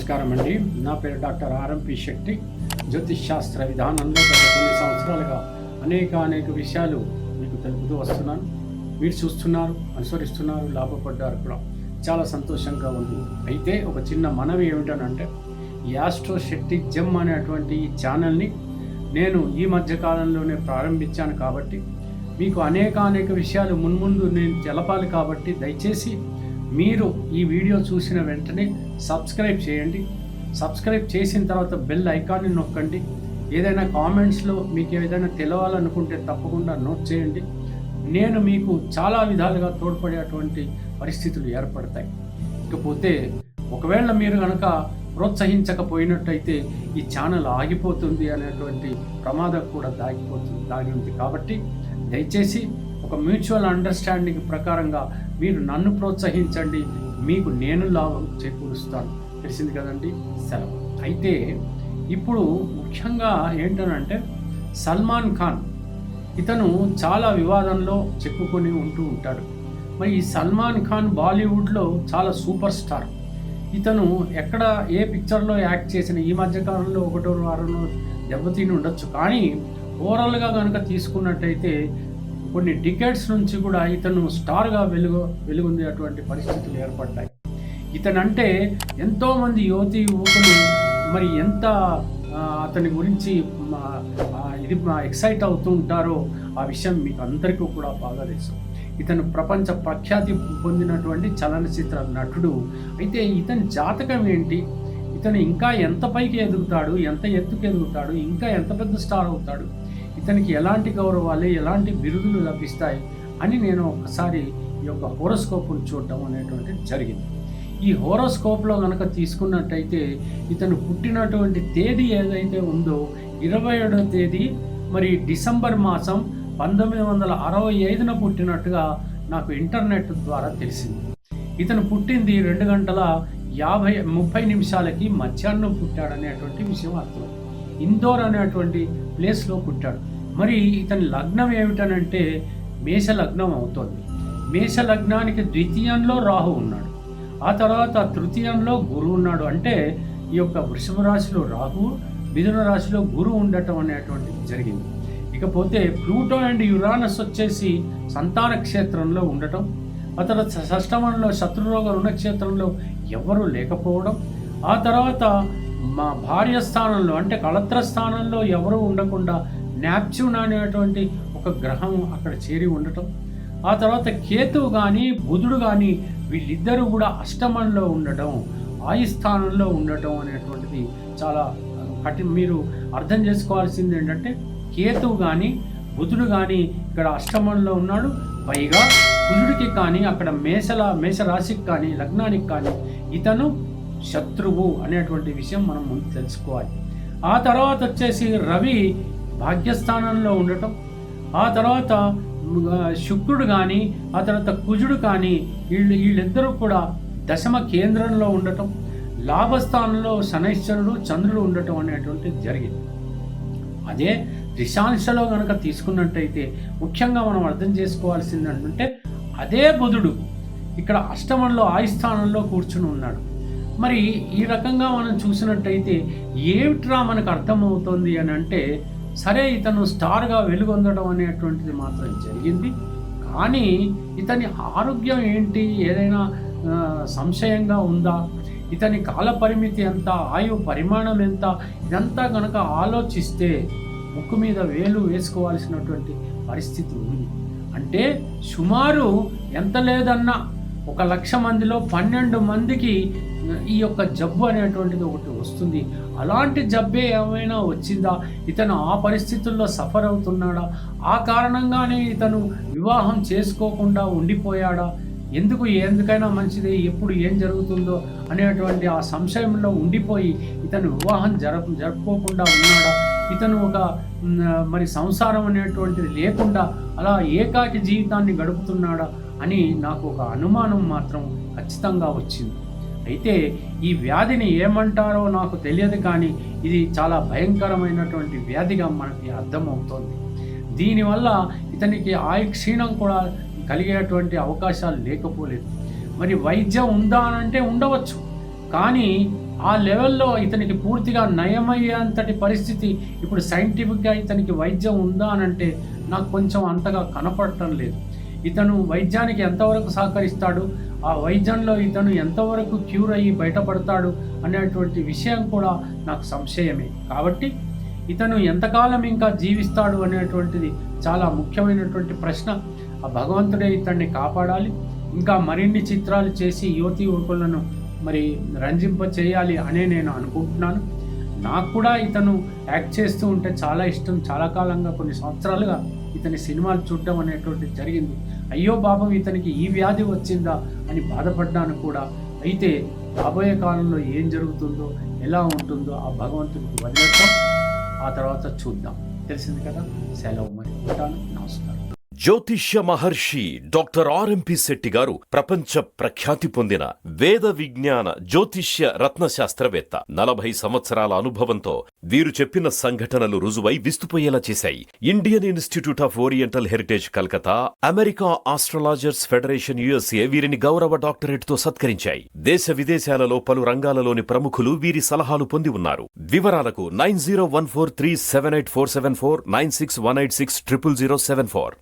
నమస్కారం అండి. నా పేరు డాక్టర్ ఆర్ఎంపి శక్తి. జ్యోతిష్ శాస్త్ర విధానంలో గత కొన్ని సంవత్సరాలుగా అనేక విషయాలు మీకు తెలుపుతూ వస్తున్నాను. మీరు చూస్తున్నారు, అనుసరిస్తున్నారు, లాభపడ్డారు కూడా. చాలా సంతోషంగా ఉంది. అయితే ఒక చిన్న మనవి ఏమిటనంటే, ఈ ఆస్ట్రో శక్తి జెమ్ అనేటువంటి ఈ ఛానల్ని నేను ఈ మధ్య కాలంలోనే ప్రారంభించాను కాబట్టి మీకు అనేక విషయాలు మున్ముందు నేను తెలపాలి. కాబట్టి దయచేసి మీరు ఈ వీడియో చూసిన వెంటనే సబ్స్క్రైబ్ చేయండి. సబ్స్క్రైబ్ చేసిన తర్వాత బెల్ ఐకాన్ని నొక్కండి. ఏదైనా కామెంట్స్లో మీకు ఏదైనా తెలవాలనుకుంటే తప్పకుండా నోట్ చేయండి. నేను మీకు చాలా విధాలుగా తోడ్పడేటువంటి పరిస్థితులు ఏర్పడతాయి. ఇకపోతే ఒకవేళ మీరు కనుక ప్రోత్సహించకపోయినట్టయితే ఈ ఛానల్ ఆగిపోతుంది అనేటువంటి ప్రమాదం కూడా దాగి ఉంది. కాబట్టి దయచేసి ఒక మ్యూచువల్ అండర్స్టాండింగ్ ప్రకారంగా మీరు నన్ను ప్రోత్సహించండి, మీకు నేను లాభం చేకూరుస్తాను. తెలిసింది కదండి. సెలవు. అయితే ఇప్పుడు ముఖ్యంగా ఏంటనంటే, సల్మాన్ ఖాన్ ఇతను చాలా వివాదంలో చెప్పుకొని ఉంటాడు. మరి ఈ సల్మాన్ ఖాన్ బాలీవుడ్లో చాలా సూపర్ స్టార్. ఇతను ఎక్కడ ఏ పిక్చర్లో యాక్ట్ చేసిన ఈ మధ్యకాలంలో ఒకటో వారంలో దెబ్బతిని ఉండొచ్చు. కానీ ఓవరాల్గా కనుక తీసుకున్నట్టయితే కొన్ని డికేడ్స్ నుంచి కూడా ఇతను స్టార్గా వెలుగొందే అటువంటి పరిస్థితులు ఏర్పడ్డాయి. ఇతనంటే ఎంతోమంది యువకులు మరి ఎంత అతని గురించి ఎక్సైట్ అవుతూ ఉంటారో ఆ విషయం మీకు అందరికీ కూడా బాగా తెలుసు. ఇతను ప్రపంచ ప్రఖ్యాతి పొందినటువంటి చలనచిత్ర నటుడు. అయితే ఇతని జాతకం ఏంటి, ఇతను ఇంకా ఎంత పైకి ఎదుగుతాడు, ఎంత ఎత్తుకు ఎదుగుతాడు, ఇంకా ఎంత పెద్ద స్టార్ అవుతాడు, ఇతనికి ఎలాంటి గౌరవాలు, ఎలాంటి బిరుదులు లభిస్తాయి అని నేను ఒకసారి ఈ యొక్క హోరోస్కోప్ను చూడటం అనేటువంటిది జరిగింది. ఈ హోరోస్కోప్లో కనుక తీసుకున్నట్టయితే ఇతను పుట్టినటువంటి తేదీ ఏదైతే ఉందో 27వ తేదీ మరి డిసెంబర్ మాసం 1965న పుట్టినట్టుగా నాకు ఇంటర్నెట్ ద్వారా తెలిసింది. ఇతను పుట్టింది 2:30 మధ్యాహ్నం పుట్టాడనేటువంటి విషయం అర్థం. ఇందోర్ అనేటువంటి ప్లేస్లో పుట్టాడు. మరి ఇతని లగ్నం ఏమిటనంటే మేష లగ్నం అవుతోంది. మేష లగ్నానికి ద్వితీయంలో రాహు ఉన్నాడు, ఆ తర్వాత తృతీయంలో గురువు ఉన్నాడు. అంటే ఈ యొక్క వృషభ రాశిలో రాహు, మిథున రాశిలో గురువు ఉండటం అనేటువంటిది జరిగింది. ఇకపోతే ప్లూటో అండ్ యురానస్ వచ్చేసి సంతాన క్షేత్రంలో ఉండటం, ఆ తర్వాత షష్టమంలో శత్రురోగ రుణక్షేత్రంలో ఎవరూ లేకపోవడం, ఆ తర్వాత మా భార్య స్థానంలో అంటే కళత్ర స్థానంలో ఎవరూ ఉండకుండా నాప్ట్యూన్ అనేటువంటి ఒక గ్రహం అక్కడ చేరి ఉండటం, ఆ తర్వాత కేతువు కానీ బుధుడు కానీ వీళ్ళిద్దరూ కూడా అష్టమంలో ఉండటం, ఆయుస్థానంలో ఉండటం అనేటువంటిది చాలా మీరు అర్థం చేసుకోవాల్సింది ఏంటంటే, కేతువు కానీ బుధుడు కానీ ఇక్కడ అష్టమంలో ఉన్నాడు. పైగా కుజుడికి కానీ అక్కడ మేషరాశికి కానీ లగ్నానికి కానీ ఇతను శత్రువు అనేటువంటి విషయం మనం ముందు తెలుసుకోవాలి. ఆ తర్వాత వచ్చేసి రవి భాగ్యస్థానంలో ఉండటం, ఆ తర్వాత శుక్రుడు కానీ ఆ తర్వాత కుజుడు కానీ వీళ్ళిద్దరూ కూడా దశమ కేంద్రంలో ఉండటం, లాభస్థానంలో శనైశ్వరుడు చంద్రుడు ఉండటం అనేటువంటిది జరిగింది. అదే దిశాంశలో కనుక తీసుకున్నట్టయితే ముఖ్యంగా మనం అర్థం చేసుకోవాల్సింది అంటే, అదే బుధుడు ఇక్కడ అష్టమంలో ఆయుస్థానంలో కూర్చుని ఉన్నాడు. మరి ఈ రకంగా మనం చూసినట్టయితే ఏమిట్రా మనకు అర్థమవుతుంది అని అంటే, సరే ఇతను స్టార్గా వెలుగొందడం అనేటువంటిది మాత్రం జరిగింది. కానీ ఇతని ఆరోగ్యం ఏంటి, ఏదైనా సంశయంగా ఉందా, ఇతని కాల పరిమితి ఎంత, ఆయు పరిమాణం ఎంత, ఇదంతా కనుక ఆలోచిస్తే ముక్కు మీద వేలు వేసుకోవాల్సినటువంటి పరిస్థితి ఉంది. అంటే సుమారు ఎంత లేదన్నా 1,00,000 మందిలో 12 మందికి ఈ యొక్క జబ్బు అనేటువంటిది ఒకటి వస్తుంది. అలాంటి జబ్బే ఏమైనా వచ్చిందా, ఇతను ఆ పరిస్థితుల్లో సఫర్ అవుతున్నాడా, ఆ కారణంగానే ఇతను వివాహం చేసుకోకుండా ఉండిపోయాడా, ఎందుకైనా మంచిది, ఎప్పుడు ఏం జరుగుతుందో అనేటువంటి ఆ సంశయంలో ఉండిపోయి ఇతను వివాహం జరుపుకోకుండా ఉన్నాడా, ఇతను ఒక మరి సంసారం అనేటువంటిది లేకుండా అలా ఏకాకి జీవితాన్ని గడుపుతున్నాడా అని నాకు ఒక అనుమానం మాత్రం ఖచ్చితంగా వచ్చింది. అయితే ఈ వ్యాధిని ఏమంటారో నాకు తెలియదు, కానీ ఇది చాలా భయంకరమైనటువంటి వ్యాధిగా మనకి అర్థమవుతోంది. దీనివల్ల ఇతనికి ఆయు క్షీణం కూడా కలిగేటువంటి అవకాశాలు లేకపోలేదు. మరి వైద్యం ఉందా అని అంటే ఉండవచ్చు, కానీ ఆ లెవెల్లో ఇతనికి పూర్తిగా నయమయ్యేంతటి పరిస్థితి ఇప్పుడు సైంటిఫిక్గా ఇతనికి వైద్యం ఉందా అని అంటే నాకు కొంచెం అంతగా కనపడటం లేదు. ఇతను వైద్యానికి ఎంతవరకు సహకరిస్తాడు, ఆ వైద్యంలో ఇతను ఎంతవరకు క్యూర్ అయ్యి బయటపడతాడు అనేటువంటి విషయం కూడా నాకు సంశయమే. కాబట్టి ఇతను ఎంతకాలం ఇంకా జీవిస్తాడు అనేటువంటిది చాలా ముఖ్యమైనటువంటి ప్రశ్న. ఆ భగవంతుడే ఇతన్ని కాపాడాలి. ఇంకా మరిన్ని చిత్రాలు చేసి యువతీ యువకులను మరి రంజింప చేయాలి అనే నేను అనుకుంటున్నాను. నాకు కూడా ఇతను యాక్ట్ చేస్తూ ఉంటే చాలా ఇష్టం. చాలా కాలంగా కొన్ని సంవత్సరాలుగా ఇతని సినిమాలు చూడడం అనేటువంటిది జరిగింది. అయ్యో పాపం ఇతనికి ఈ వ్యాధి వచ్చిందా అని బాధపడ్డాను కూడా. అయితే రాబోయే కాలంలో ఏం జరుగుతుందో ఎలా ఉంటుందో ఆ భగవంతుడికి వదిలేద్దాం, ఆ తర్వాత చూద్దాం. తెలిసింది కదా. సెలవు, మరి ఉంటాను. నమస్కారం. జ్యోతిష్య మహర్షి డాక్టర్ ఆర్ఎంపి శెట్టి గారు ప్రపంచ ప్రఖ్యాతి పొందిన వేద విజ్ఞాన జ్యోతిష్య రత్నశాస్త్రవేత్త. 40 సంవత్సరాల అనుభవంతో వీరు చెప్పిన సంఘటనలు రుజువై విస్తుపోయేలా చేశాయి. Indian institute of oriental heritage Calcutta, America astrologers federation USA వీరిని గౌరవ డాక్టరేట్ తో సత్కరించాయి. దేశ విదేశాలలో పలు రంగాలలోని ప్రముఖులు వీరి సలహాలు పొంది ఉన్నారు. వివరాలకు 9014378474 9618600074.